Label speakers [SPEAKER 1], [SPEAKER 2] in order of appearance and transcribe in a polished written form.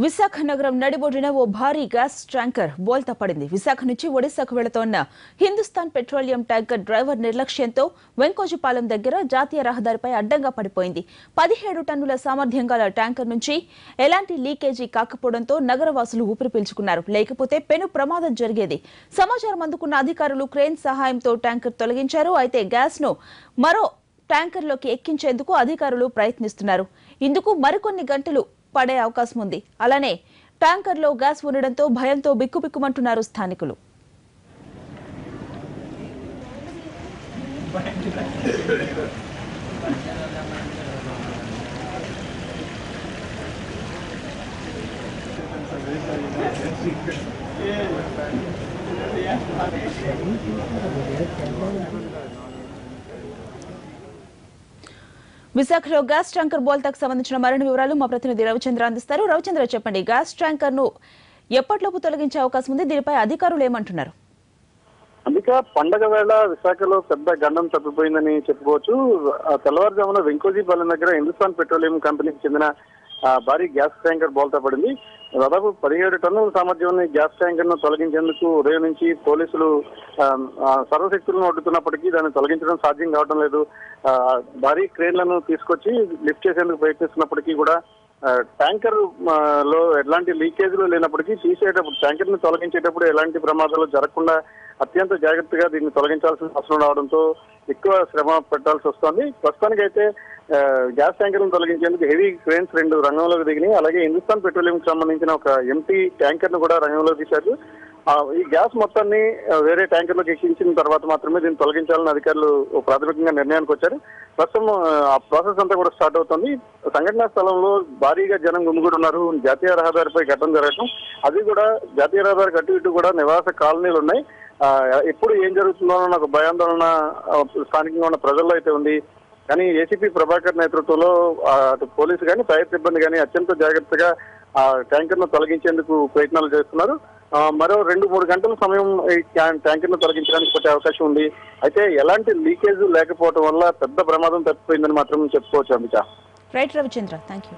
[SPEAKER 1] విశాఖ నగరం నడిబొడ్డున ఓ భారీ గ్యాస్ ట్యాంకర్ బోల్తా పడింది. విశాఖ నుంచి ఒడిశాకు వెళుతోన్న హిందుస్థాన్ పెట్రోలియం ట్యాంకర్ డ్రైవర్ నిర్లక్ష్యంతో వెంకోజపాలెం దగ్గర జాతీయ రహదారిపై అడ్డంగా పడిపోయింది. 17 టన్నుల సామర్థ్యం గల ట్యాంకర్ నుంచి ఎలాంటి లీకేజీ కాకపోవడంతో నగరవాసులు ఊపిరి పీల్చుకున్నారు. లేకపోతే పెను ప్రమాదం జరిగేది. సమాచారం అందుకున్న అధికారులు క్రేన్ సహాయంతో ట్యాంకర్ తొలగించారు. అయితే గ్యాస్ ను మరో ట్యాంకర్లోకి ఎక్కించేందుకు అధికారులు ప్రయత్నిస్తున్నారు. ఇందుకు మరికొన్ని గంటలు పడే అవకాశం ఉంది. అలానే ట్యాంకర్లో గ్యాస్ ఉండడంతో భయంతో బిక్కుబిక్కుమంటున్నారు స్థానికులు. విశాఖలో గ్యాస్ ట్యాంకర్ బోల్తాకు సంబంధించిన మరిన్ని వివరాలు మా ప్రతినిధి రవిచంద్ర అందిస్తారు. రవిచంద్ర, చెప్పండి, గ్యాస్ ట్యాంకర్ ను ఎప్పటిలోపు తొలగించే అవకాశం ఉంది? దీనిపై అధికారులు ఏమంటున్నారు?
[SPEAKER 2] అందుక పండగ వేళ విశాఖలో పెద్ద గండం తప్పిపోయిందని చెప్పుకోవచ్చు. తెల్లవారుజామున వెంకోజీపాలెం దగ్గర హిందుస్థాన్ పెట్రోలియం కంపెనీకి చెందిన భారీ గ్యాస్ ట్యాంకర్ బోల్తా పడింది. దాదాపు 17 టన్నుల సామర్థ్యం గ్యాస్ ట్యాంకర్ ను తొలగించేందుకు ఉదయం నుంచి పోలీసులు సర్వశక్తులను అడ్డుతున్నప్పటికీ దాన్ని తొలగించడం సాధ్యం కావడం లేదు. భారీ క్రేన్లను తీసుకొచ్చి లిఫ్ట్ చేసేందుకు ప్రయత్నిస్తున్నప్పటికీ కూడా ట్యాంకర్ లో ఎలాంటి లీకేజీలు లేనప్పటికీ తీసేటప్పుడు ట్యాంకర్ ని తొలగించేటప్పుడు ఎలాంటి ప్రమాదాలు జరగకుండా అత్యంత జాగ్రత్తగా దీన్ని తొలగించాల్సిన అవసరం రావడంతో ఎక్కువ శ్రమ పెట్టాల్సి వస్తోంది. ప్రస్తుతానికైతే గ్యాస్ ట్యాంకర్ ను తొలగించేందుకు హెవీ క్రేన్స్ 2 రంగంలోకి దిగినాయి. అలాగే హిందుస్థాన్ పెట్రోలియం కి సంబంధించిన ఒక ఎంటీ ట్యాంకర్ ను కూడా రంగంలోకి తీశారు. ఈ గ్యాస్ మొత్తాన్ని వేరే ట్యాంకర్ లోకి ఎక్కించిన తర్వాత మాత్రమే దీన్ని తొలగించాలని అధికారులు ప్రాథమికంగా నిర్ణయానికి వచ్చారు. ప్రస్తుతం ఆ ప్రాసెస్ అంతా కూడా స్టార్ట్ అవుతుంది. సంఘటనా స్థలంలో భారీగా జనం గుమిగూడున్నారు. జాతీయ రహదారిపై ఘటన జరగడం, అది కూడా జాతీయ రహదారికి అటు ఇటు కూడా నివాస కాలనీలు ఉన్నాయి. ఎప్పుడు ఏం జరుగుతుందో అన్న ఒక భయాందోళన స్థానికంగా ఉన్న ప్రజల్లో అయితే ఉంది. కానీ ఏసీపీ ప్రభాకర్ నేతృత్వంలో అటు పోలీసు కానీ ఫైర్ సిబ్బంది కానీ అత్యంత జాగ్రత్తగా ఆ ట్యాంకర్ ను తొలగించేందుకు ప్రయత్నాలు చేస్తున్నారు. మరో 2-3 గంటల సమయం ఈ ట్యాంకర్ ను తొలగించడానికి పట్టే అవకాశం ఉంది. అయితే ఎలాంటి లీకేజ్ లేకపోవడం వల్ల పెద్ద ప్రమాదం తప్పిపోయిందని మాత్రం చెప్పుకోవచ్చు. Ambika.
[SPEAKER 1] Right Ravichandra, thank you.